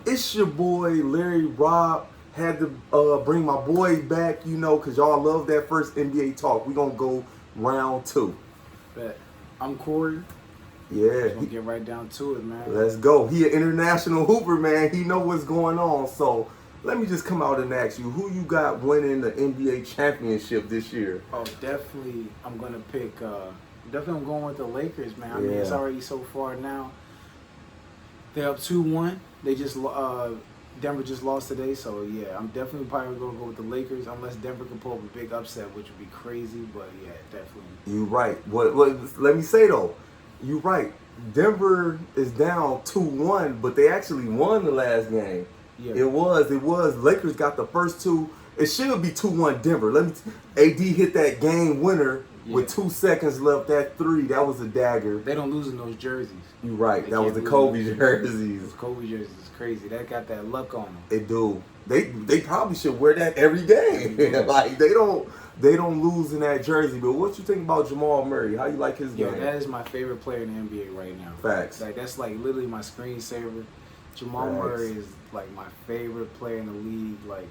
It's your boy Larry Robb. Had to bring my boy back, because y'all love that first NBA talk. We gonna go round two. Bet. I'm Corey. Yeah, Just gonna get right down to it, man. let's go. He an international hooper, man. He know what's going on. So let me just come out and ask you, who you got winning the NBA championship this year? Oh, definitely. I'm gonna pick. Definitely, I'm going with the Lakers, man. I mean, it's already so far now. They're up 2-1. They just Denver just lost today, so yeah, I'm definitely probably gonna go with the Lakers unless Denver can pull up a big upset, which would be crazy. But yeah, definitely. You right. What? Let me say though, you right. Denver is down 2-1, but they actually won the last game. Yeah. It was. Lakers got the first two. It should be 2-1 Denver. AD hit that game winner with 2 seconds left. That three, that was a dagger. They don't lose in those jerseys. You right. They That was the can't Kobe lose. jerseys. Those Kobe jerseys is crazy. That got that luck on them. They do. They probably should wear that every game. Like they don't lose in that jersey. But what you think about Jamal Murray? How you like his game? Yeah, that is my favorite player in the NBA right now. Facts. Like that's like literally my screensaver. Jamal Facts. Murray is like my favorite player in the league. Like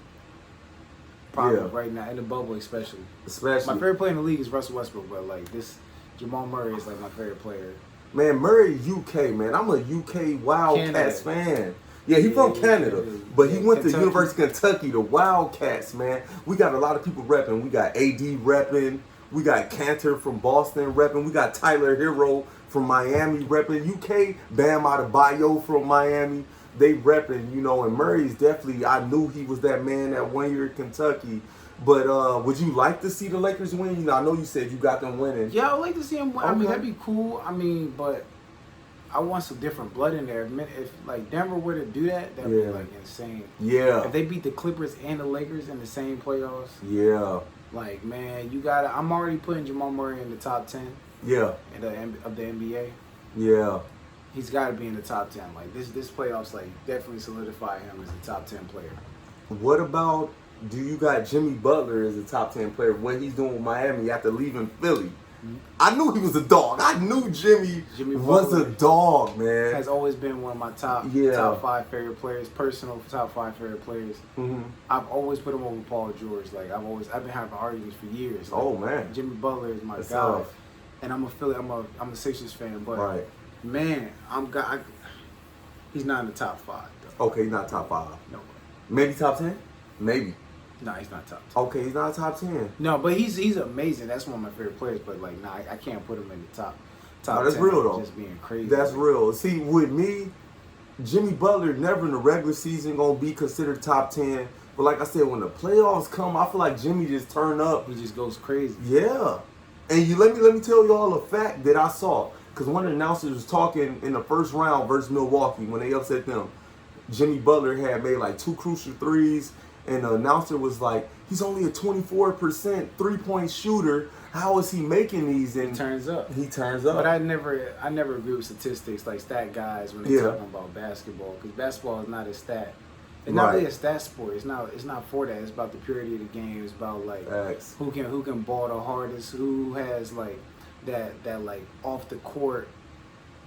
probably right now in the bubble, especially. My favorite player in the league is Russell Westbrook, but like this Jamal Murray is like my favorite player. Man, Murray, UK, man. I'm a UK Wildcats fan. Yeah, he's from Canada, but he went to University of Kentucky, the Wildcats, man. We got a lot of people repping. We got AD repping. We got Cantor from Boston repping. We got Tyler Hero from Miami repping. UK, Bam Adebayo from Miami. They repping, and Murray's definitely, I knew he was that man that 1 year at Kentucky. But would you like to see the Lakers win? I know you said you got them winning. Yeah, I would like to see them win. Okay. I mean, that'd be cool. I mean, but I want some different blood in there. If like Denver were to do that, that'd be like insane. Yeah. If they beat the Clippers and the Lakers in the same playoffs. Yeah. Like, man, you gotta. I'm already putting Jamal Murray in the top 10. Yeah. Of the NBA. Yeah. He's got to be in the top 10. Like this playoffs, like definitely solidify him as a top 10 player. What about? Do you got Jimmy Butler as a top 10 player? What he's doing with Miami after leaving Philly? Mm-hmm. I knew he was a dog. I knew Jimmy was a dog, man. Has always been one of my top 5 favorite players, personal top 5 favorite players. Mm-hmm. I've always put him over Paul George. Like I've been having arguments for years. Like, oh man, Jimmy Butler is my guy, and I'm a Sixers fan, but man, he's not in the top 5 though. Okay, he's not top 5. No way. Maybe top 10. Maybe. No, he's not top 10. Okay, he's not top 10. No, but he's amazing. That's one of my favorite players. But like, nah, I can't put him in the top. No, that's 10. real though. Just being crazy. That's real. See, with me, Jimmy Butler never in the regular season gonna be considered top 10. But like I said, when the playoffs come, I feel like Jimmy just turned up. He just goes crazy. Yeah. And let me tell y'all a fact that I saw. Because one of the announcers was talking in the first round versus Milwaukee when they upset them. Jimmy Butler had made like 2 crucial threes. And the announcer was like, he's only a 24% three-point shooter. How is he making these? And he turns up. He turns up. But I never agree with statistics like stat guys when they're talking about basketball. Because basketball is not a stat. It's not really a stat sport. It's not for that. It's about the purity of the game. It's about like who can ball the hardest, who has like that like off the court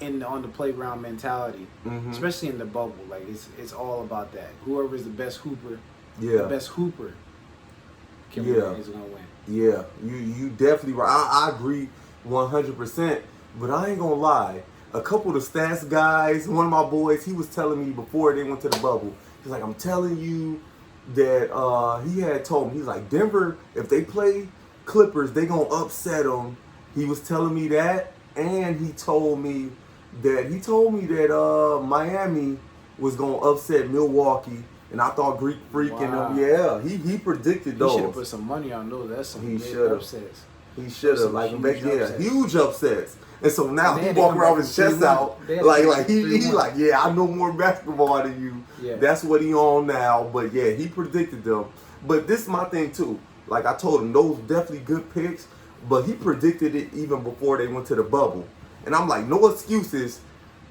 on the playground mentality. Mm-hmm. Especially in the bubble. Like it's all about that. Whoever's the best hooper. Yeah. The best hooper is going to win. Yeah, you definitely right. I agree 100%. But I ain't going to lie. A couple of the stats guys, one of my boys, he was telling me before they went to the bubble, he's like, I'm telling you that he had told me, he's like, Denver, if they play Clippers, they going to upset them. He was telling me that, and he told me that Miami was going to upset Milwaukee. And I thought Greek Freak and them, he predicted those. He should have put some money on those. That's some big upsets. He should have, huge upsets. And so now he walk around with his chest out, like he I know more basketball than you. Yeah. That's what he on now. But yeah, he predicted them. But this is my thing too. Like I told him, those definitely good picks. But he predicted it even before they went to the bubble. And I'm like, no excuses.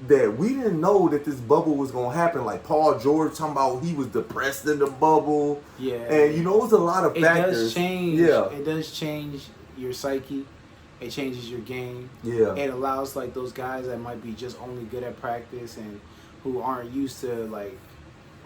That we didn't know that this bubble was gonna happen. Like Paul George talking about he was depressed in the bubble. Yeah. And it was a lot of factors. It does change. Yeah. It does change your psyche. It changes your game. Yeah. It allows like those guys that might be just only good at practice and who aren't used to like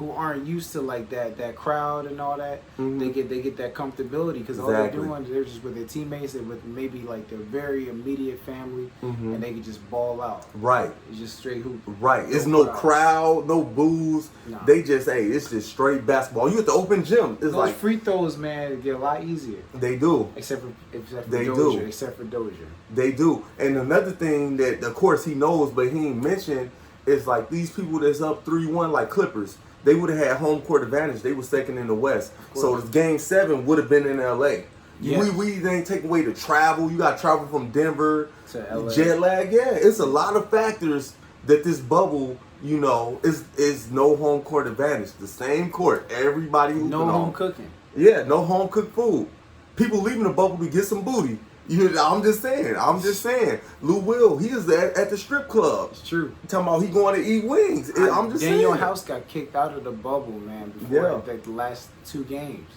who aren't used to like that crowd and all that, they get that comfortability because all they're doing, they're just with their teammates and with maybe like their very immediate family, and they can just ball out. Right. It's just straight hoop. Right. It's no crowd, no booze. No. They just, it's just straight basketball. You at the open gym. It's those like free throws, man, get a lot easier. They do. Except for Dozier. They do. And another thing that, of course, he knows, but he ain't mentioned, is like these people that's up 3-1, like Clippers. They would have had home court advantage. They were second in the West. So this game 7 would have been in LA. Yeah. We didn't take away the travel. You got to travel from Denver to LA. Jet lag. Yeah, it's a lot of factors that this bubble, is no home court advantage. The same court. Everybody hooping no home cooking. Yeah, no home cooked food. People leaving the bubble to get some booty. I'm just saying. Lou Will, he is at the strip club. It's true. You talking about he going to eat wings. I'm just saying. Daniel House got kicked out of the bubble, man, before the last 2 games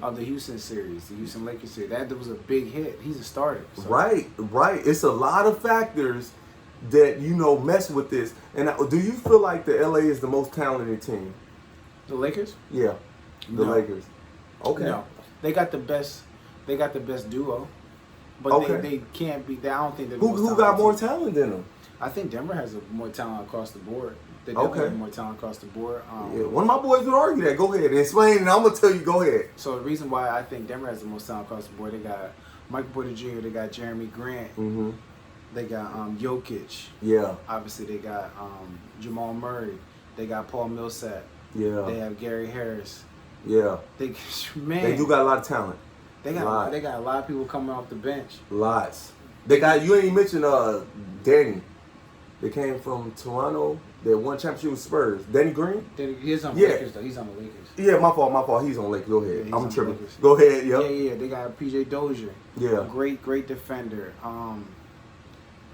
of the Houston series, the Houston Lakers series. That was a big hit. He's a starter. So. Right. It's a lot of factors that, mess with this. And do you feel like the LA is the most talented team? The Lakers? Yeah. The Lakers. Okay. No. They got the best duo. But they can't be. I don't think they're who got more talent than them. I think Denver has more talent across the board. They definitely have more talent across the board. One of my boys would argue that. Go ahead and explain, and I'm gonna tell you. Go ahead. So the reason why I think Denver has the most talent across the board, they got Michael Porter Jr., they got Jeremy Grant, they got Jokic. Yeah. Obviously, they got Jamal Murray. They got Paul Millsap. Yeah. They have Gary Harris. Yeah. They do got a lot of talent. They got a lot of people coming off the bench. Lots. They got, you ain't mentioned Danny. They came from Toronto. They won championship with Spurs. Danny Green? He's on the Lakers though. He's on the Lakers. Yeah, my fault. He's on Lakers. Go ahead. I'm tripping. The Go ahead. Yep. Yeah. They got PJ Dozier. Yeah. Great defender.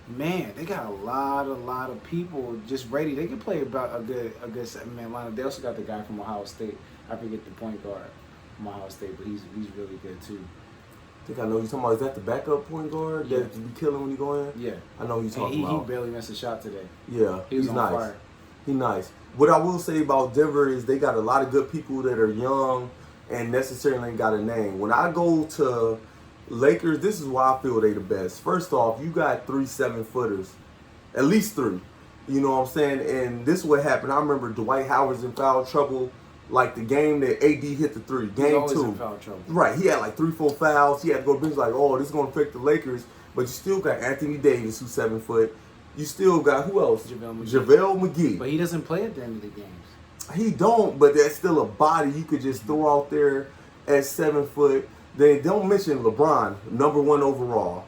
Man, they got a lot of people just ready. They can play about a good 7-man lineup. They also got the guy from Ohio State. I forget the point guard from Ohio State, but he's really good too. I think I know you're talking about. Is that the backup point guard that you be killing when you go in? Yeah. I know you're talking about. He barely missed a shot today. Yeah, he's nice. Fire. He's nice. What I will say about Denver is they got a lot of good people that are young and necessarily ain't got a name. When I go to Lakers, this is why I feel they the best. First off, you got 3 7-footers, at least 3. You know what I'm saying? And this is what happened. I remember Dwight Howard's in foul trouble. Like the game that AD hit the 3, game 2. In foul trouble. Right, he had like 3-4 fouls. He had to go to bench like, this is going to affect the Lakers. But you still got Anthony Davis, who's 7 foot. You still got, who else? JaVale McGee. But he doesn't play at the end of the games. He don't, but that's still a body you could just throw out there at 7 foot. They don't mention LeBron, number 1 overall.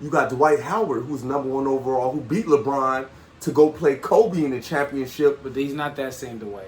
You got Dwight Howard, who's number 1 overall, who beat LeBron to go play Kobe in the championship. But he's not that same Dwight.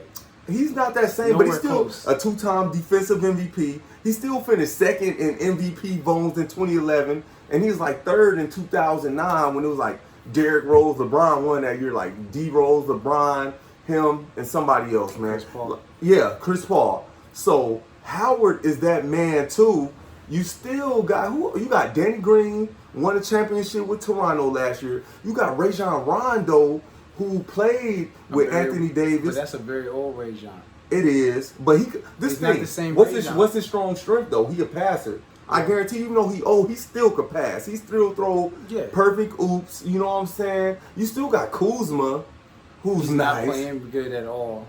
He's not that same, but he's still a 2-time defensive MVP. He still finished 2nd in MVP votes in 2011, and he was like 3rd in 2009 when it was like Derrick Rose, LeBron won that year, like D Rose, LeBron, him, and somebody else, man. Chris Paul. Yeah, Chris Paul. So Howard is that man too. You still got you got Danny Green, won a championship with Toronto last year. You got Rajon Rondo, who played with Anthony Davis. But that's a very old Rajon. It is, but he's not the same. What's his strong strength though? He a passer. Yeah. I guarantee you, even though he still could pass. He still throw perfect oops. You know what I'm saying? You still got Kuzma, who's he's nice. Not playing good at all.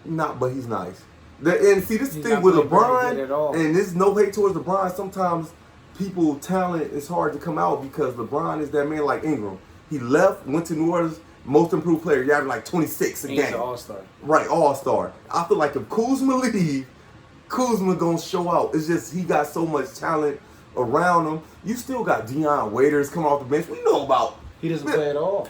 But he's nice. And see, this thing with LeBron, and there's no hate towards LeBron. Sometimes people's talent is hard to come out because LeBron is that man like Ingram. He left, went to New Orleans. Most improved player, you average like 26 a game. He's an all-star. Right, all-star. I feel like if Kuzma leave, Kuzma gonna show out. It's just he got so much talent around him. You still got Deion Waiters coming off the bench. We know about. He doesn't play at all.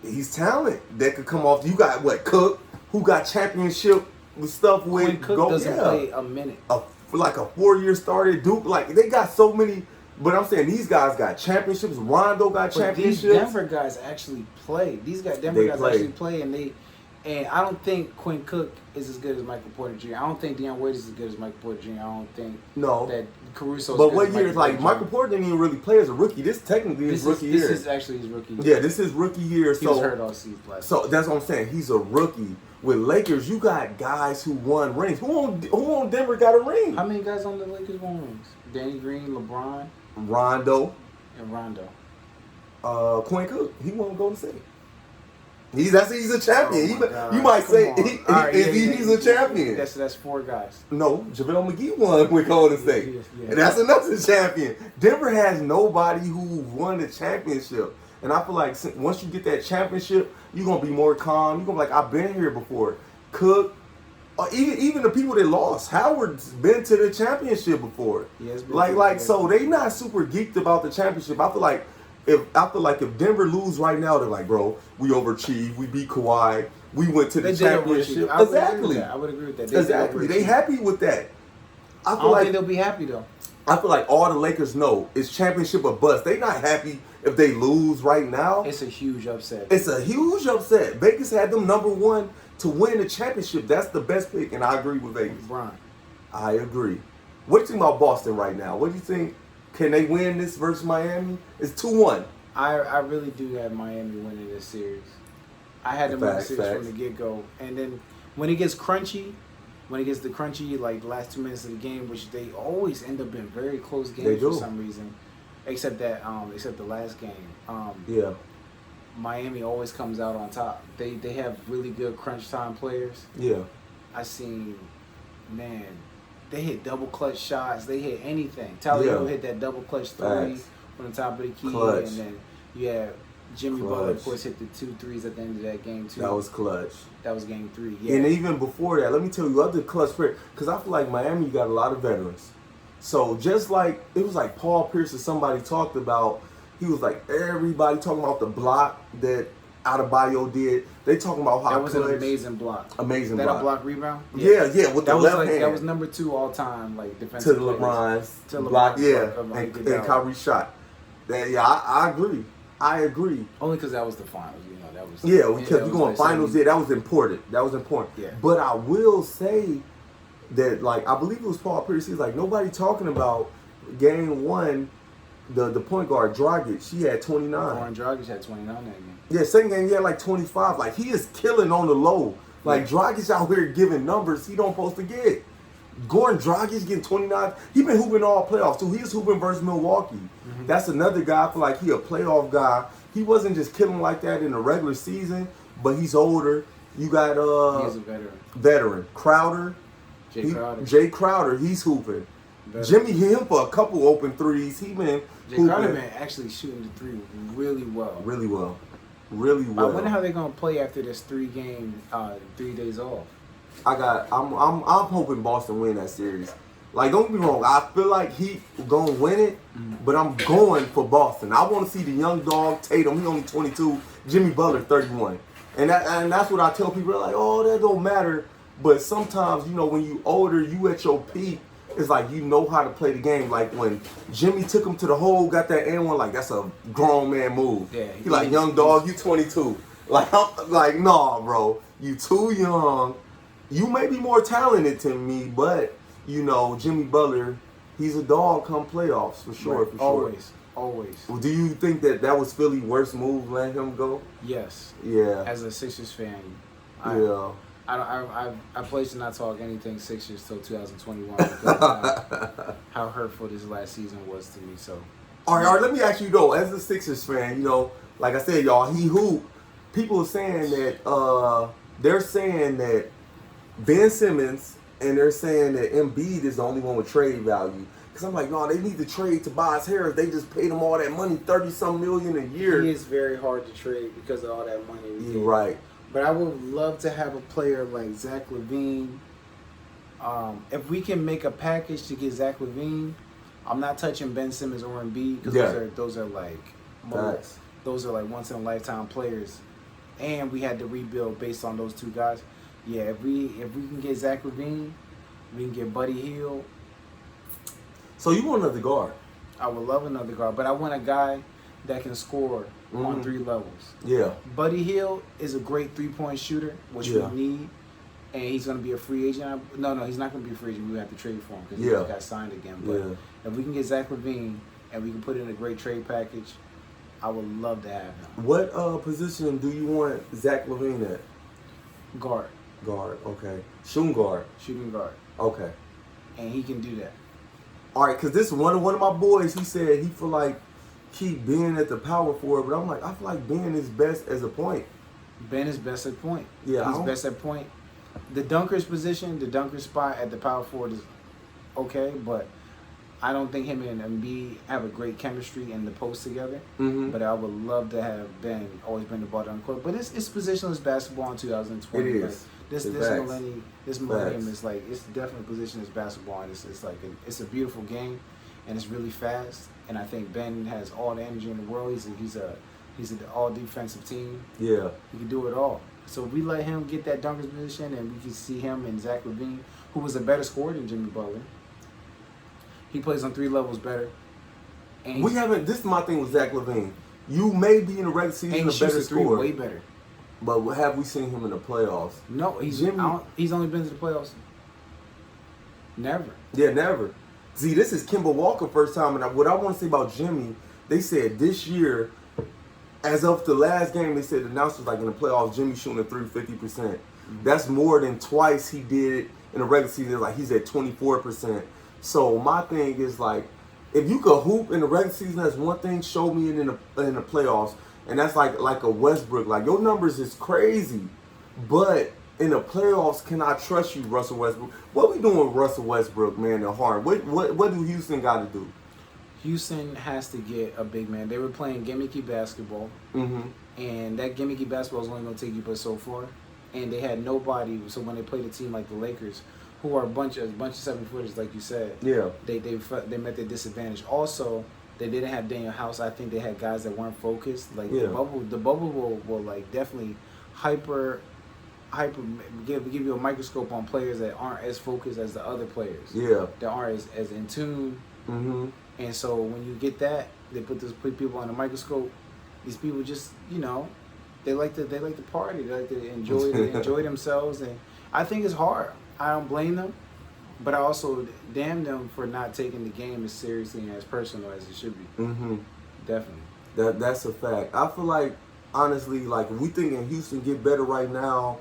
He's talent that could come off. You got Cook, who got championship stuff with. Quinn Cook doesn't play a minute. Like a 4-year starter. Duke, like they got so many. But I'm saying these guys got championships. Rondo got championships. These Denver guys actually play. Denver guys actually play, and And I don't think Quinn Cook is as good as Michael Porter Jr. I don't think Deion Wade is as good as Michael Porter Jr. I don't think that Caruso is But good what as year is like Michael Porter didn't even really play as a rookie. This technically is rookie year. This is actually his rookie year. Yeah, this is rookie year. He was hurt all season last So that's what I'm saying. He's a rookie. With Lakers, you got guys who won rings. Who on Denver got a ring? How many guys on the Lakers won rings? Danny Green, LeBron, Rondo, and Rondo. Quinn Cook. He won't go to State. He's a champion. Oh you might say he's a champion. That's 4 guys. No, JaVale McGee won with Golden State. And that's another champion. Denver has nobody who won the championship. And I feel like once you get that championship, you're going to be more calm. You're going to be like, I've been here before. Cook, even the people that lost. Howard's been to the championship before. So they not super geeked about the championship. I feel like if Denver lose right now, they're like, bro, we overachieved. We beat Kawhi. We went to the championship. Exactly. I would agree with that. Exactly. They happy with that. I don't think they'll be happy though. I feel like all the Lakers know it's championship or bust. They not happy if they lose right now. It's a huge upset. It's a huge upset. Vegas had them number 1 to win the championship. That's the best pick, and I agree with Vegas. Brian. I agree. What do you think about Boston right now? What do you think? Can they win this versus Miami? It's 2-1. I really do have Miami winning this series. I had them win the series from the get-go. And then when it gets crunchy, like the last 2 minutes of the game, which they always end up in very close games for some reason, except the last game. Miami always comes out on top. They have really good crunch time players. Yeah. They hit double clutch shots. They hit anything. Tyler hit that double clutch 3 from the top of the key. Clutch. And then you have Jimmy Butler, of course, hit the 2 threes at the end of that game, too. That was clutch. That was game 3, yeah. And even before that, let me tell you other clutch players. Because I feel like Miami got a lot of veterans. So just like, it was like Paul Pierce or somebody talked about, he was like, everybody talking about the block that Adebayo did. They talking about how that was an amazing block. Amazing block. That a block rebound? Yeah, with the left hand. That was number 2 all time, like defensive. To the LeBron's block, and Kyrie shot. I agree. I agree. Only because that was the finals, That was because you're going finals. That was important. Yeah. But I will say that, like, I believe it was Paul Pierce. He's like, nobody talking about game 1. The point guard Dragic, she had 29. Goran Dragic had 29 that game. Yeah, second game he had like 25. Like, he is killing on the low. Like, Dragic out here giving numbers he don't supposed to get. Goran Dragic getting 29. He been hooping all playoffs too. He was hooping versus Milwaukee. Mm-hmm. That's another guy. I feel like he a playoff guy. He wasn't just killing like that in the regular season, but he's older. You got he's a veteran. Crowder. Jay Crowder. He's hooping. Jimmy hit him for a couple open threes. He been Jay Crowder actually shooting the 3 really well. Really well. I wonder how they're gonna play after this 3 days off. I'm hoping Boston win that series. Like, don't get me wrong, I feel like he gonna win it, but I'm going for Boston. I want to see the young dog Tatum. He only 22. Jimmy Butler 31, and that's what I tell people. They're like, oh, that don't matter. But sometimes, when you older, you at your peak. It's like you know how to play the game. Like when Jimmy took him to the hole, got that and one, like that's a grown man move. Yeah, he like, young dog, you 22. Like, nah, bro, you too young. You may be more talented than me, but Jimmy Butler, he's a dog come playoffs for sure. Right. Always. Well, do you think that was Philly's worst move, letting him go? Yes. Yeah. As a Sixers fan, I pledge to not talk anything Sixers till 2021 because of how hurtful this last season was to me. So, all right. Let me ask you though, as a Sixers fan, like I said, y'all, he hoop. People are saying that they're saying that Ben Simmons and they're saying that Embiid is the only one with trade value. Because I'm like, no, they need to trade Tobias Harris. They just paid him all that money, 30-some million a year. He is very hard to trade because of all that money. You're right. But I would love to have a player like Zach LaVine. If we can make a package to get Zach LaVine, I'm not touching Ben Simmons or Embiid because those are like once in a lifetime players, and we had to rebuild based on those 2 guys. Yeah, if we can get Zach LaVine, we can get Buddy Hield. So you want another guard? I would love another guard, but I want a guy that can score on 3 levels. Yeah. Buddy Hield is a great 3-point shooter, which we need. And he's going to be a free agent. No, he's not going to be a free agent. We have to trade for him because he just got signed again. But if we can get Zach LaVine and we can put in a great trade package, I would love to have him. What position do you want Zach LaVine at? Guard. Guard, okay. Shooting guard. Shooting guard. Okay. And he can do that. All right, because this one of my boys, he said he feel like keep being at the power forward, but I'm like, I feel like Ben is best as a point. Ben is best at point. Yeah. He's best at point. The dunker's position, the dunker spot at the power forward is okay, but I don't think him and Embiid have a great chemistry in the post together. But I would love to have Ben always bring the ball down the court. But it's positionless basketball in 2020. It is. Like, this millennium is like, it's definitely positionless basketball, and it's like it's a beautiful game, and it's really fast. And I think Ben has all the energy in the world. He's an all defensive team. Yeah, he can do it all. So if we let him get that dunker's position, and we can see him and Zach LaVine, who was a better scorer than Jimmy Butler. He plays on 3 levels better. And we haven't. This is my thing with Zach LaVine. You may be in the regular season a better scorer, way better. But have we seen him in the playoffs? No, he's only been to the playoffs. Never. Yeah, never. See, this is Kemba Walker first time, and what I want to say about Jimmy, they said this year, as of the last game, they said the announcers like in the playoffs, Jimmy shooting a 50%. That's more than twice he did in the regular season. Like he's at 24%. So my thing is like, if you could hoop in the regular season, that's one thing. Show me it in the playoffs, and that's like a Westbrook. Like your numbers is crazy, but in the playoffs, can I trust you, Russell Westbrook? What we doing with Russell Westbrook, man? The hard. What do Houston got to do? Houston has to get a big man. They were playing gimmicky basketball, and that gimmicky basketball is only going to take you but so far. And they had nobody. So when they played a team like the Lakers, who are a bunch of 7-footers, like you said, they met their disadvantage. Also, they didn't have Daniel House. I think they had guys that weren't focused. Like the bubble will like definitely give you a microscope on players that aren't as focused as the other players. Yeah, that aren't as in tune. And so when you get that, they put people on a microscope. These people just, they like to party. They like to enjoy themselves, and I think it's hard. I don't blame them, but I also damn them for not taking the game as seriously and as personal as it should be. Definitely. That's a fact. I feel like honestly, like we thinking Houston get better right now.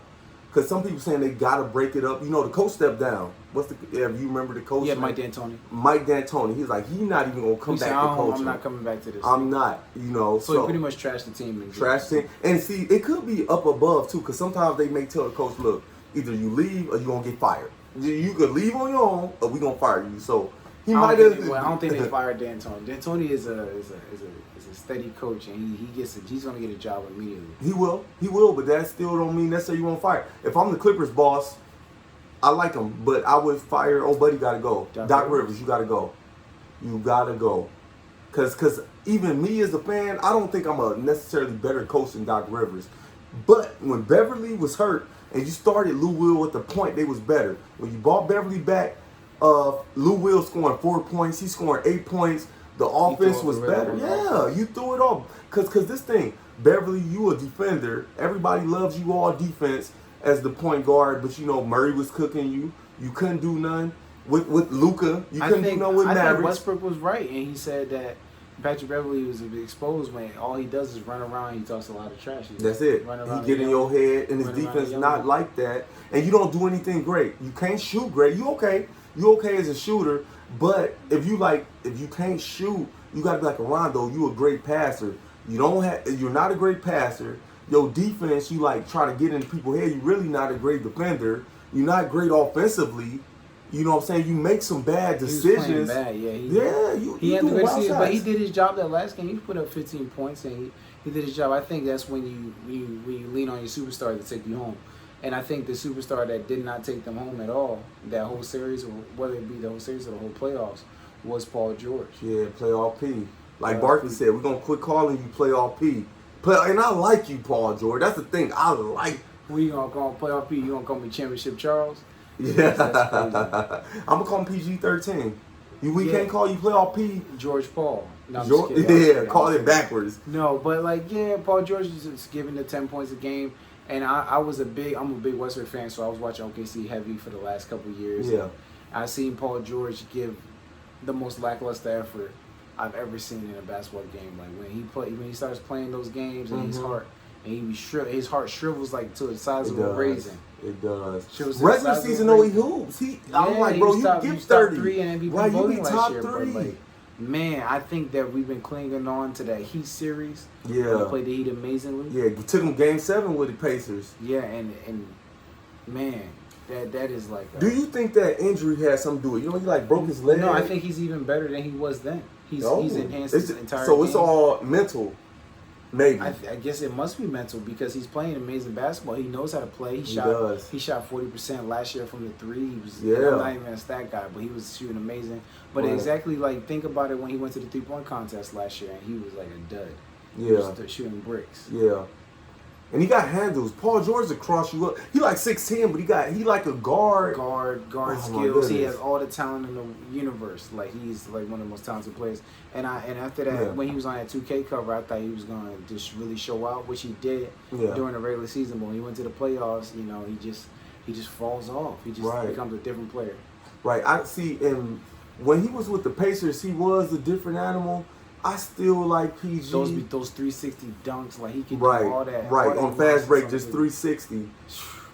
Because some people saying they got to break it up. The coach stepped down. If you remember the coach? Yeah, Mike D'Antoni. Mike D'Antoni. He's like, he's not even going to come back to coaching. I'm not coming back to this. I'm not, So he pretty much trashed the team. And see, it could be up above, too. Because sometimes they may tell the coach, look, either you leave or you're going to get fired. You could leave on your own or we're going to fire you. So he might have... Well, I don't think they fired D'Antoni. D'Antoni is a steady coach, and he's going to get a job immediately. He will, but that still don't mean necessarily you won't fire. If I'm the Clippers boss, I like him, but I would fire. Oh, buddy, gotta go. Doc Rivers, you gotta go. You gotta go. Cause even me as a fan, I don't think I'm a necessarily better coach than Doc Rivers. But when Beverly was hurt and you started Lou Will at the point, they was better. When you brought Beverly back, Lou Will scoring 4 points, he's scoring 8 points. The offense was better. Yeah, you threw it off. Cause this thing, Beverly, you a defender. Everybody loves you all defense as the point guard, but Murray was cooking you. You couldn't do none with Luka. You couldn't do none with Maverick. I think Westbrook was right, and he said that Patrick Beverly was exposed when all he does is run around. He talks a lot of trash. That's it. He get in your head, and his defense not like that. And you don't do anything great. You can't shoot great. You okay? You okay as a shooter, but if you can't shoot, you got to be like a Rondo. You a great passer. You're not a great passer. Your defense, you try to get in people's head. You're really not a great defender. You're not great offensively. You know what I'm saying? You make some bad decisions. He was playing bad, yeah. He had the best season, but he did his job that last game. He put up 15 points, and he did his job. I think that's when you lean on your superstar to take you home. And I think the superstar that did not take them home at all, that whole series, or whether it be the whole series or the whole playoffs, was Paul George. Yeah, playoff P. Like Barkley said, we're going to quit calling you playoff P. And I like you, Paul George. That's the thing. I like. Who you gonna call playoff P? You gonna call me Championship Charles? Yeah. I'm gonna call him PG-13. We can't call you playoff P. George Paul. No, call it backwards. No, but Paul George is just giving the 10 points a game. And I'm a big Western fan, so I was watching OKC heavy for the last couple of years. Yeah. I've seen Paul George give the most lackluster effort I've ever seen in a basketball game. Like when he starts playing those games and his heart shrivels like to the size of a raisin. It does. Regular season, though, he hoops. I'm like, bro, you get 30. 3 and MVP right, voting you be last top year, 3. but man, I think that we've been clinging on to that Heat series. Yeah. We played the Heat amazingly. Yeah, we took them Game 7 with the Pacers. Yeah, and man, that is like. Do you think that injury had something to do with it? He broke his leg? No, I think he's even better than he was then. He's enhanced his entire So game. it's all mental, maybe. I guess it must be mental because he's playing amazing basketball. He knows how to play. He shot 40% last year from the 3. I'm not even a stat guy, but he was shooting amazing. But exactly think about it when he went to the 3-point contest last year and he was like a dud. Yeah. He was shooting bricks. Yeah. And he got handles. Paul George to cross you up. He 6'10", but he like a guard. Guard skills. He has all the talent in the universe. He's one of the most talented players. And after that, when he was on that 2K cover, I thought he was gonna just really show out, which he did during the regular season. But when he went to the playoffs, he just falls off. He just becomes a different player. Right. I see. And when he was with the Pacers, he was a different animal. I still like PG. Those 360 dunks, he can do all that. Right, on fast break, just 360.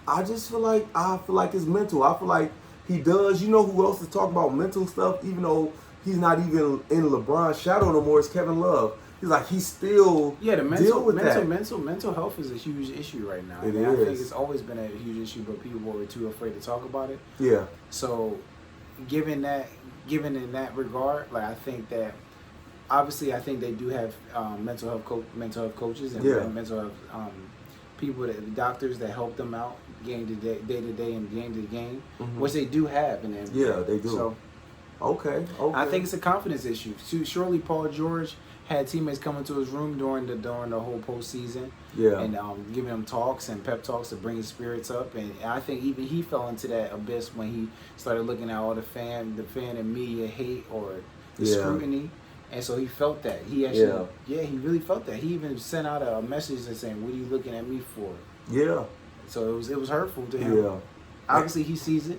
I just feel like it's mental. I feel like he does. You know who else is talking about mental stuff, even though he's not even in LeBron's shadow no more, is Kevin Love. He's still the mental health is a huge issue right now. I think it's always been a huge issue, but people were too afraid to talk about it. Yeah. So, given in that regard, I think that. Obviously, I think they do have mental health coaches and mental health people, doctors that help them out day to day and game to game, which they do have in the NBA. Yeah, they do. So, okay. I think it's a confidence issue. Surely, Paul George had teammates coming to his room during the whole postseason, and giving him talks and pep talks to bring his spirits up. And I think even he fell into that abyss when he started looking at all the fan and media hate or the scrutiny. And so he felt that. He actually, he really felt that. He even sent out a message and saying, "What are you looking at me for?" Yeah. So it was hurtful to him. Yeah. Obviously, he sees it.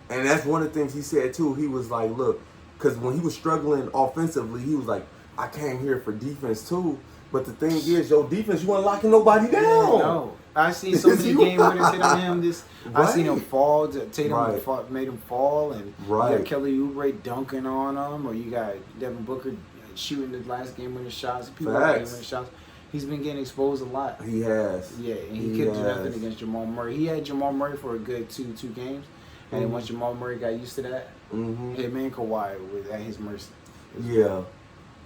And that's one of the things he said too. He was like, "Look, because when he was struggling offensively, he was like, I came here for defense too. But the thing is, your defense, you weren't locking nobody down." No. I seen so many game winners hit on him. I seen him fall. Tatum made him fall, and you got Kelly Oubre dunking on him, or you got Devin Booker shooting the last game winning shots. People like game winning shots. He's been getting exposed a lot. He has. Yeah, and he couldn't do nothing against Jamal Murray. He had Jamal Murray for a good two games, and then once Jamal Murray got used to that, him and Kawhi was at his mercy. Yeah,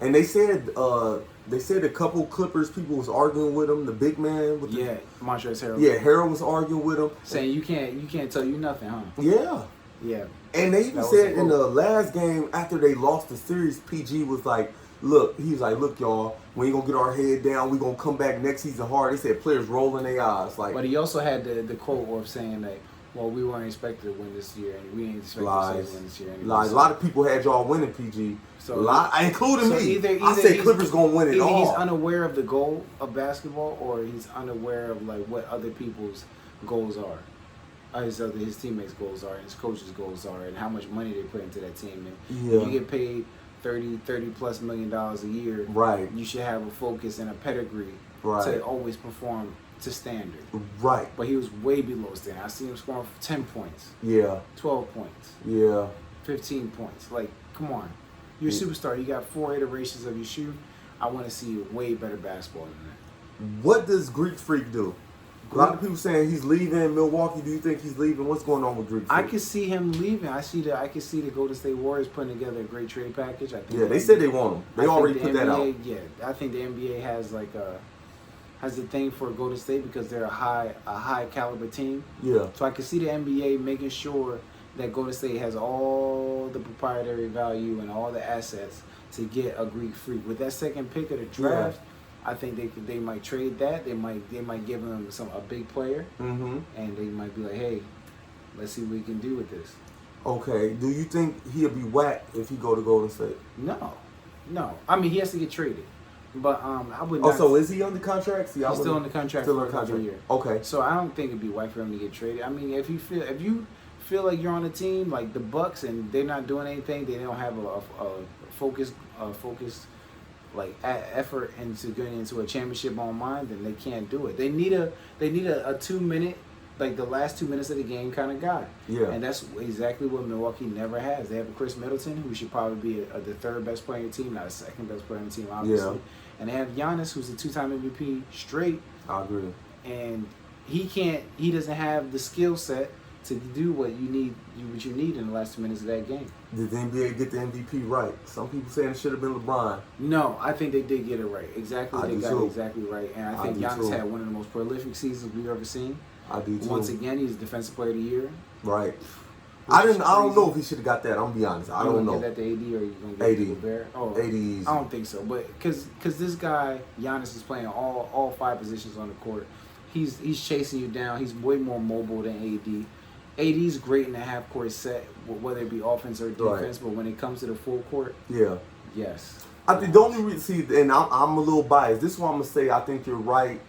and they said a couple Clippers people was arguing with him. The big man with Montrezl Harrell. Yeah, Harrell was arguing with him, saying you can't tell you nothing, huh? Yeah. Yeah. And they even said in the last game after they lost the series, PG was like, look, y'all, we ain't gonna get our head down. We gonna come back next season hard. They said players rolling their eyes. But he also had the quote of saying that, well, we weren't expected to win this year, and we ain't expected to win this year. Anyway. Lies. A lot of people had y'all winning, PG. Including me. I said Clippers gonna win it all. He's unaware of the goal of basketball, or he's unaware of what other people's goals are. His teammates' goals are, and his coach's goals are, and how much money they put into that team. And if you get paid $30+ million a year, right? You should have a focus and a pedigree to always perform to standard. Right. But he was way below standard. I see him scoring 10 points. Yeah. 12 points. Yeah. 15 points. Come on. You're a superstar. You got 4 iterations of your shoe. I want to see way better basketball than that. What does Greek Freak do? A lot of people saying he's leaving Milwaukee. Do you think he's leaving? What's going on with Greek Freak? I can see him leaving. I can see the Golden State Warriors putting together a great trade package. I think they said they want him. They already put that out. Yeah, I think the NBA has has a thing for Golden State because they're a high caliber team. Yeah. So I can see the NBA making sure that Golden State has all the proprietary value and all the assets to get a Greek Freak. With that second pick of the draft, I think they might trade that. They might give him a big player, and they might be like, hey, let's see what we can do with this. Okay. Do you think he'll be whacked if he go to Golden State? No. I mean, he has to get traded. But I would not. not. So is he under contract? See, he's still under contract for another year. Okay. So I don't think it'd be whack for him to get traded. I mean, if you feel like you're on a team like the Bucks and they're not doing anything, they don't have a focused effort into getting into a championship on mind, then they can't do it. They need a 2-minute, like the last 2 minutes of the game kind of guy. Yeah. And that's exactly what Milwaukee never has. They have Chris Middleton, who should probably be the third best player on the team, not the second best player on the team, obviously. Yeah. And they have Giannis, who's a 2-time MVP straight. I agree. And he doesn't have the skill set to do what you need in the last 2 minutes of that game. Did the NBA get the MVP right? Some people saying it should have been LeBron. No, I think they did get it right. Exactly, they got it exactly right. And I think Giannis had one of the most prolific seasons we've ever seen. I do too. Once again, he's Defensive Player of the Year. Right. I don't know if he should have got that. I'm gonna be honest. I don't know. You gonna get that to AD or you gonna get it to Gobert? Oh, AD. I don't think so. But because this guy Giannis is playing all 5 positions on the court. He's chasing you down. He's way more mobile than AD. AD's great in the half court set, whether it be offense or defense. Right. But when it comes to the full court, yes. I think the only reason, and I'm a little biased. This is why I'm gonna say I think you're right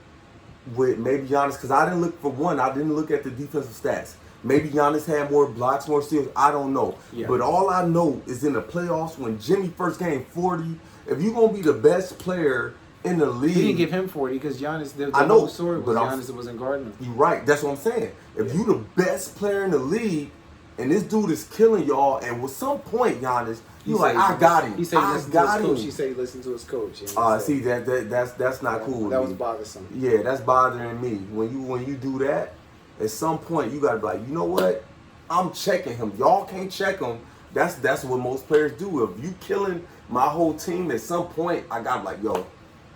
with maybe Giannis, because I didn't look at the defensive stats. Maybe Giannis had more blocks, more steals. I don't know. Yeah. But all I know is in the playoffs when Jimmy first came 40, if you're going to be the best player in the league. He didn't give him 40 because Giannis, the whole story was Giannis that wasn't guarding him. You're right. That's what I'm saying. If you're the best player in the league and this dude is killing y'all, and with some point, Giannis, you're like, I got him. He said he listened to his coach. He said he listened to his coach. See, that's not cool. That was bothersome. Yeah, that's bothering me. When you do that, at some point you gotta be like, you know what? I'm checking him. Y'all can't check him. That's what most players do. If you killing my whole team, at some point I gotta be like, yo,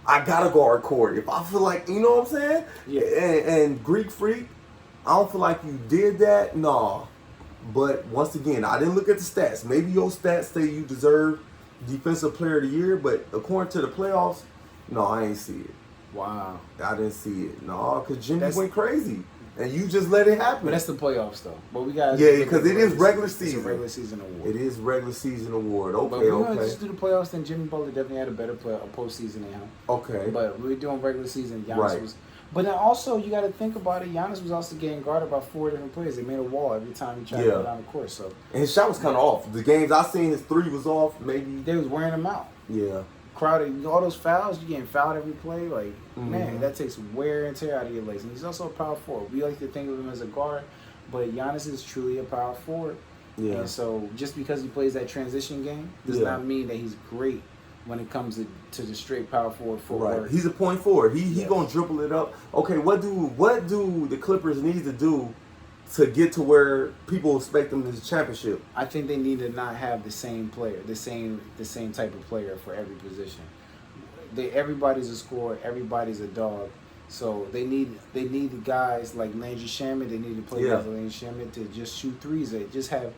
I gotta guard court. If I feel like, you know what I'm saying? Yeah. And Greek Freak, I don't feel like you did that. Nah. But once again, I didn't look at the stats. Maybe your stats say you deserve Defensive Player of the Year, but according to the playoffs, no, I ain't see it. Wow. I didn't see it. No, because Jimmy went crazy. And you just let it happen. But that's the playoffs, though. But we got because it is regular season. It's a regular season award. It is regular season award. Okay, but we're gonna just do the playoffs. Then Jimmy Butler definitely had a better postseason than him. Okay. But we're doing regular season. Giannis was. But then also you got to think about it. Giannis was also getting guarded by 4 different players. They made a wall every time he tried to go down the court. So. And his shot was kind of off. The games I seen, his 3 was off. Maybe they was wearing him out. Yeah. Crowded, all those fouls, you getting fouled every play, like man, that takes wear and tear out of your legs. And he's also a power forward. We like to think of him as a guard, but Giannis is truly a power forward. Yeah. And so just because he plays that transition game does not mean that he's great when it comes to the straight power forward footwork. Right. He's a point forward. He gonna dribble it up. Okay, what do the Clippers need to do to get to where people expect them to the championship? I think they need to not have the same player, the same type of player for every position. Everybody's a scorer, everybody's a dog. So they need the guys like Landry Shamet. They need to play guys like Landry Shamet to just shoot threes. They just have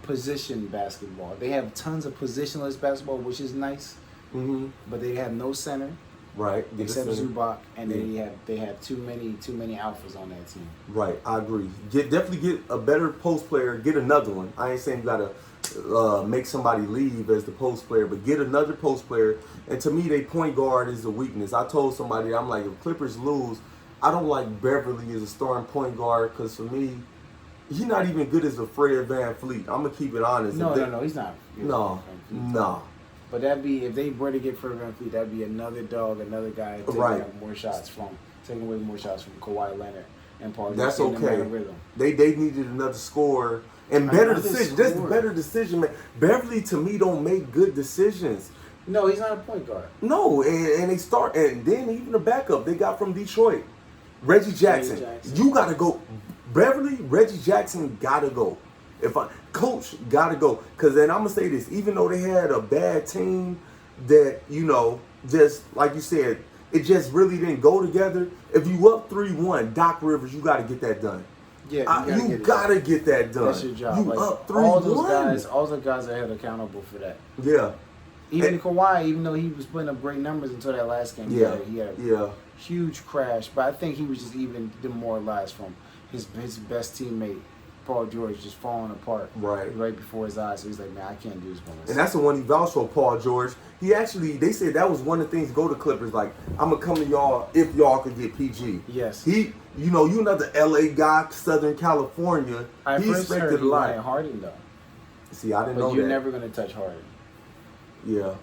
position basketball. They have tons of positionless basketball, which is nice. Mm-hmm. But they have no center. Right. Except Zubac, and they have too many alphas on that team. Right, I agree. Definitely get a better post player. Get another one. I ain't saying you gotta make somebody leave as the post player, but get another post player. And to me, they point guard is a weakness. I told somebody, I'm like, if Clippers lose, I don't like Beverly as a starting point guard because for me, he's not even good as a Fred VanVleet. I'm gonna keep it honest. No, he's not. No. But that'd be, if they were to get Fred VanVleet, that'd be another dog, another guy taking away more shots from Kawhi Leonard and Paul. That's okay. They needed another scorer and better decision. That's the better decision, man. Beverly to me don't make good decisions. No, he's not a point guard. No, and they start, and then even the backup they got from Detroit, Reggie Jackson. You gotta go, Beverly. Reggie Jackson gotta go. Coach gotta go, because then I'm gonna say this, even though they had a bad team that, just like you said, it just really didn't go together. If you up 3-1, Doc Rivers, you gotta get that done. Yeah, you gotta get that done. That's your job. You up 3-1. All those guys are held accountable for that. Yeah. Even Kawhi, even though he was putting up great numbers until that last game, he had a huge crash. But I think he was just even demoralized from his best teammate Paul George just falling apart right before his eyes. So he's like, man, I can't do this by myself. And that's the one he vouched for, Paul George. He actually, they said that was one of the things go to Clippers. Like, I'm gonna come to y'all if y'all could get PG. Yes. He, you another LA guy, Southern California. He expected a lot. Harden though. See, I didn't know that. But you're never gonna touch Harden. Yeah.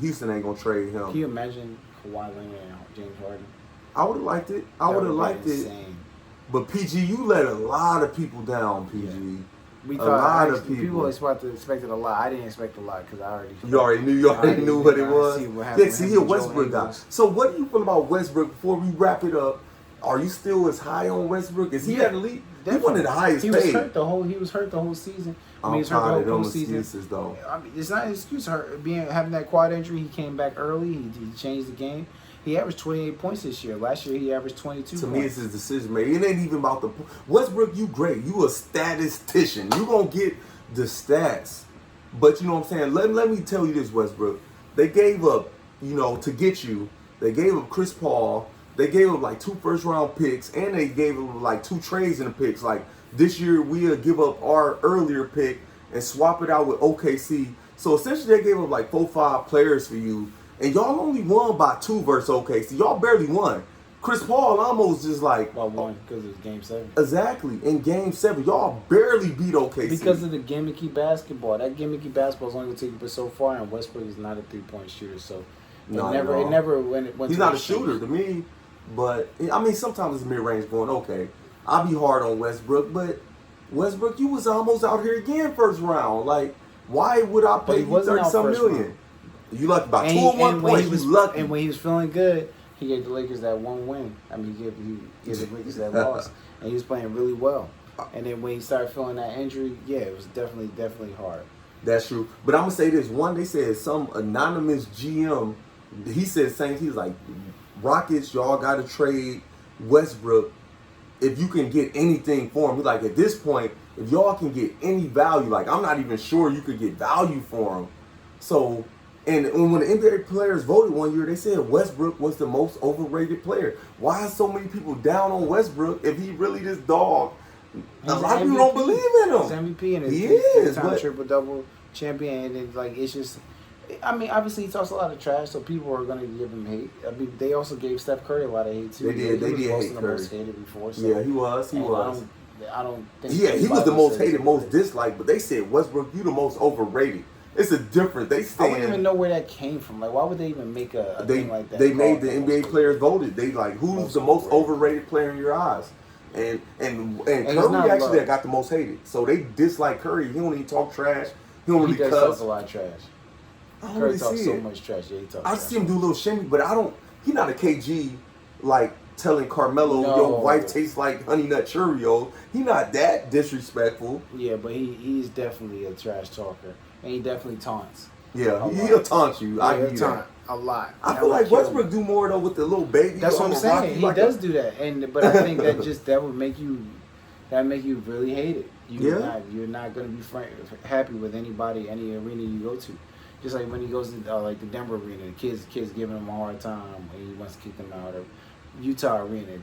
Houston ain't gonna trade him. Can you imagine Kawhi Leonard and James Harden? I would have liked it. I would have liked it. But PG, you let a lot of people down, PG. Yeah. We thought a lot of people expected a lot. I didn't expect a lot because I already. You already knew what it was. See, he a Westbrook guy. So what do you feel about Westbrook? Before we wrap it up, are you still as high on Westbrook? Is he at the league? He one of the highest paid. He was hurt the whole season. I'm tired of those excuses, though. I mean, it's not an excuse. Having that quad injury, he came back early. He changed the game. He averaged 28 points this year. Last year, he averaged 22 To me, it's his decision making. It ain't even about the Westbrook, you great. You a statistician. You going to get the stats. But you know what I'm saying? Let me tell you this, Westbrook. They gave up, to get you, they gave up Chris Paul. They gave up like 2 first-round picks, and they gave up like 2 trades in the picks. Like this year, we'll give up our earlier pick and swap it out with OKC. So essentially, they gave up like 4-5 players for you. And y'all only won by 2 versus OKC. Y'all barely won. Chris Paul almost just like... Well, won because it was Game 7. Exactly. In Game 7, y'all barely beat OKC. Because of the gimmicky basketball. That gimmicky basketball is only going to take you but so far, and Westbrook is not a 3-point shooter. So it never went He's not a shooter to me. But, I mean, sometimes it's mid-range going, okay, I'll be hard on Westbrook. But, Westbrook, you was almost out here again first round. Like, why would I pay you 30-some million? Round. You lucky by 2 or 1 point. You lucky. And when he was feeling good, he gave the Lakers that 1 win. I mean, he gave the Lakers that loss, and he was playing really well. And then when he started feeling that injury, it was definitely hard. That's true. But I'm gonna say this: one, they said some anonymous GM, he said saying he's like, Rockets, y'all got to trade Westbrook if you can get anything for him. He's like, at this point, if y'all can get any value, like I'm not even sure you could get value for him. So. And when the NBA players voted one year, they said Westbrook was the most overrated player. Why are so many people down on Westbrook if he really this dog? A lot of people don't believe in him. He's MVP and he is triple-double champion. And it's just, I mean, obviously he talks a lot of trash, so people are going to give him hate. I mean, they also gave Steph Curry a lot of hate too. They did hate Curry. Most hated before. So. Yeah, he was. I don't think. Yeah, he was the most hated, most disliked. But they said Westbrook, you the most overrated. It's a different. They stand. I don't even know where that came from. Like, why would they even make a thing like that? They made the NBA players voted. They like, who's the most overrated player in your eyes? And Curry actually got the most hated. So they dislike Curry. He don't even talk trash. He don't really cuss. Talk a lot of trash. Curry talks so much trash. Yeah, he talks. I see him do a little shimmy, but he not a KG like telling Carmelo your wife tastes like Honey Nut Cheerios. He not that disrespectful. Yeah, but he's definitely a trash talker. And he definitely taunts. Yeah, he'll taunt you. I hear that. A lot. I feel like Westbrook do more though with the little baby. That's what I'm saying. He does do that, but I think that would make you really hate it. You're not going to be happy with anybody, any arena you go to. Just like when he goes to like the Denver arena, the kids giving him a hard time, and he wants to kick them out. Or Utah arena,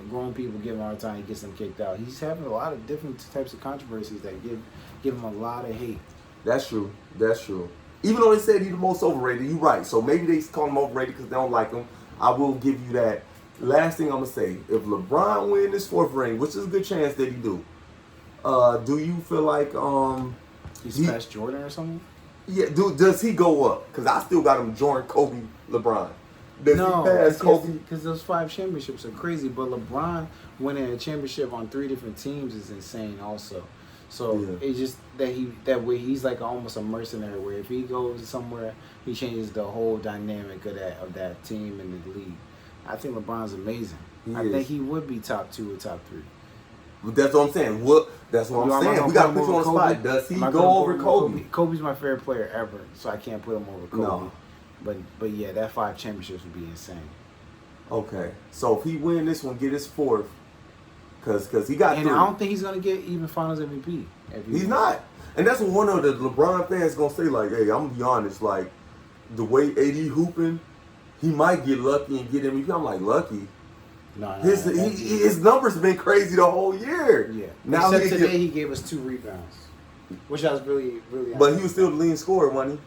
grown people give him a hard time, he gets them kicked out. He's having a lot of different types of controversies that give him a lot of hate. That's true. Even though they said he's the most overrated, you're right. So maybe they call him overrated because they don't like him. I will give you that. Last thing I'm going to say, if LeBron win this 4th ring, which is a good chance that he do you feel like he's past Jordan or something? Yeah, does he go up? Because I still got him Jordan, Kobe, LeBron. Does he pass Kobe? Because those 5 championships are crazy. But LeBron winning a championship on 3 different teams is insane also. So it's just that way he's like almost a mercenary. Where if he goes somewhere, he changes the whole dynamic of that team and the league. I think LeBron's amazing. I think he would be top 2 or top 3. But that's what I'm saying. That's what I'm saying. We got to put you on the spot. Does he go over Kobe? Kobe's my favorite player ever, so I can't put him over Kobe. No. But yeah, that 5 championships would be insane. Okay, so if he win this one, get his 4th. Because he got 3. I don't think he's going to get even Finals MVP. He's not. And that's what one of the LeBron fans going to say, like, hey, I'm going to be honest, like, the way AD hooping, he might get lucky and get MVP. I'm like, lucky? His numbers have been crazy the whole year. Yeah. Now except today he gave us 2 rebounds, which I was really. But he was still the leading scorer, wasn't he?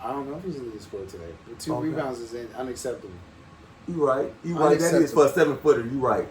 I don't know if he's the leading scorer today. But 2 rebounds is unacceptable. You right. That is for a 7-footer. You right.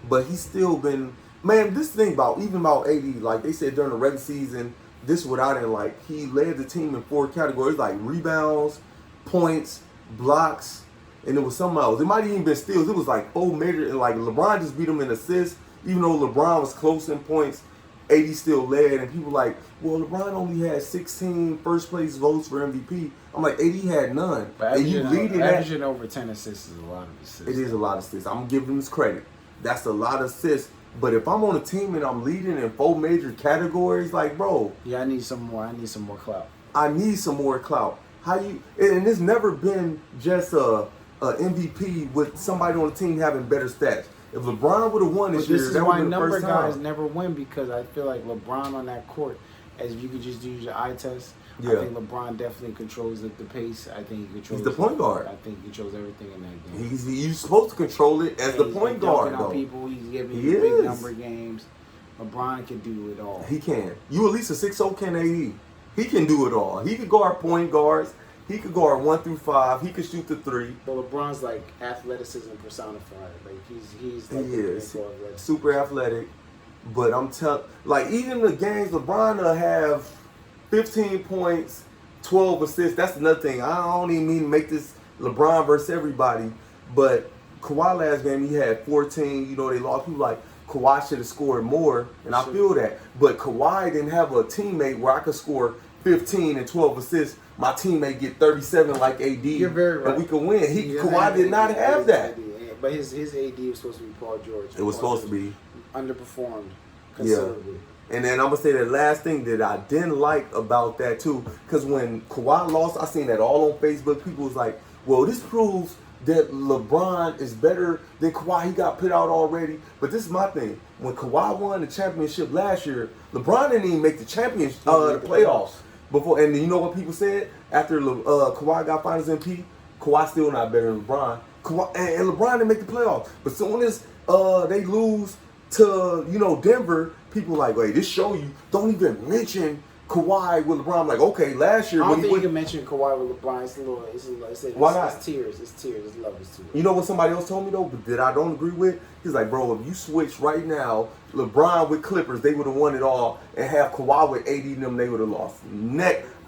But he's still been. Man, this thing about AD, like they said during the regular season, this is what I didn't like. He led the team in 4 categories, like rebounds, points, blocks, and it was something else. It might have even been steals. It was like 4 major, and like LeBron just beat him in assists. Even though LeBron was close in points, AD still led, and people like, well, LeBron only had 16 first place votes for MVP. I'm like, AD had none. But and you leading averaging over 10 assists is a lot of assists. It is a lot of assists. I'm giving him his credit. That's a lot of assists. But if I'm on a team and I'm leading in 4 major categories, like, bro. Yeah, I need some more. I need some more clout. I need some more clout. And it's never been just a MVP with somebody on the team having better stats. If LeBron would have won this year, that would have been the first time. This is why number guys never win, because I feel like LeBron on that court, as if you could just use your eye test, yeah. I think LeBron definitely controls the pace. I think he controls. He's the point guard. I think he controls everything in that game. He's supposed to control it as the point guard, though. People, he's giving you big number games. LeBron can do it all. He can. You at least a 6'0" can AD. He can do it all. He could guard point guards. He could guard 1 through 5. He could shoot the 3. But LeBron's like athleticism personified. Like he's like he is super athletic. But I'm telling, like even the games LeBron will have 15 points, 12 assists. That's another thing. I don't even mean to make this LeBron versus everybody, but Kawhi last game he had 14. You know they lost. People like Kawhi should have scored more, and I feel that. But Kawhi didn't have a teammate where I could score 15 and 12 assists. My teammate get 37 like AD. You're very right. And we could win. Kawhi did not have that. But his AD was supposed to be Paul George. It was supposed to be. Underperformed considerably. Yeah. And then I'm going to say the last thing that I didn't like about that too, because when Kawhi lost, I seen that all on Facebook. People was like, well, this proves that LeBron is better than Kawhi. He got put out already. But this is my thing. When Kawhi won the championship last year, LeBron didn't even make the championship, the playoffs. Before, and you know what people said? After Kawhi got Finals MVP, Kawhi still not better than LeBron. Kawhi, and LeBron didn't make the playoffs. But soon as they lose to, Denver, people like, wait, this show you, don't even mention Kawhi with LeBron. I'm like, okay, last year. I don't think you can mention Kawhi with LeBron. Why not? It's tears. It's love is tears. You know what somebody else told me, though, but that I don't agree with? He's like, bro, if you switch right now, LeBron with Clippers, they would have won it all, and have Kawhi with AD and them, they would have lost.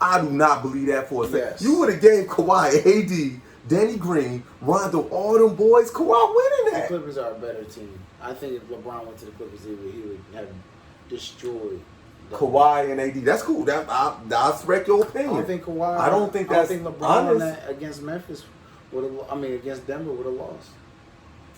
I do not believe that for a second. Yes. You would have gave Kawhi, AD, Danny Green, Rondo, all them boys, Kawhi winning that. The Clippers are a better team. I think if LeBron went to the Clippers, he would have destroyed Kawhi and AD. That's cool. I respect your opinion. I don't think Kawhi. I don't think that's LeBron honest. Against Memphis against Denver would have lost.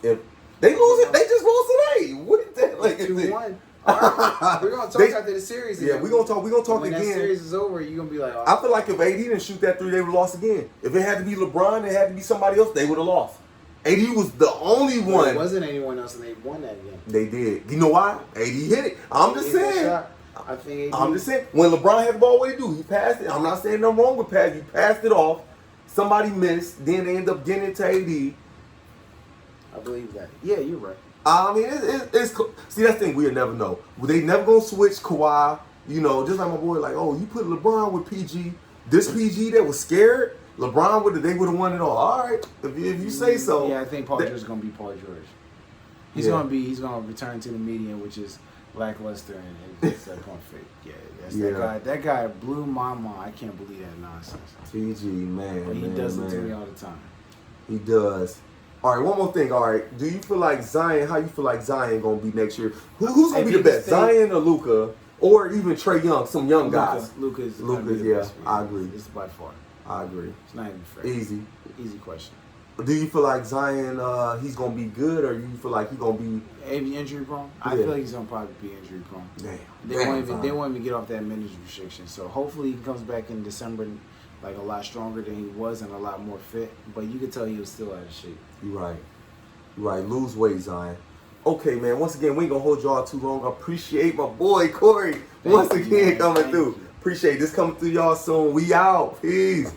If they lose it, they just lost today. What is that? Like 2-1. All right. We're gonna talk after the series. Yeah, we're gonna talk. We're gonna talk when again. When that series is over, you're gonna be like, I feel like if AD didn't shoot that 3, they would have lost again. If it had to be LeBron, it had to be somebody else, they would have lost. AD was the only one. There wasn't anyone else, and they won that game. They did. You know why? AD hit it. I'm just saying. I think I'm just saying. When LeBron had the ball, what did he do? He passed it. I'm not saying nothing wrong with pass. He passed it off. Somebody missed. Then they end up getting it to AD. I believe that. Yeah, you're right. I mean, it's see, that thing we'll never know. They never gonna switch Kawhi. Just like my boy, like, oh, you put LeBron with PG. This PG that was scared, LeBron they would have won it all. All right, if you say so. Yeah, I think Paul George is gonna be Paul George. He's gonna return to the median, which is lackluster and it's that point fake. Yeah, that guy blew my mind. I can't believe that nonsense. PG, man. But he does it to me all the time. He does. All right, one more thing. All right, do you feel like Zion? How you feel like Zion gonna be next year? Who's gonna be the best, Zion or Luka, or even Trae Young? Some young guys. Luka's yeah, I agree. This is by far. I agree. It's not even fair. Easy question. Do you feel like Zion, he's gonna be good, or you feel like he's gonna be injury prone? I feel like he's gonna probably be injury prone. Damn. They want him to get off that minutes restriction. So hopefully he comes back in December like a lot stronger than he was and a lot more fit. But you could tell he was still out of shape. You're right. Lose weight, Zion. Okay, man. Once again, we ain't gonna hold y'all too long. I appreciate my boy Corey once again coming through. Appreciate this coming through y'all soon. We out. Peace.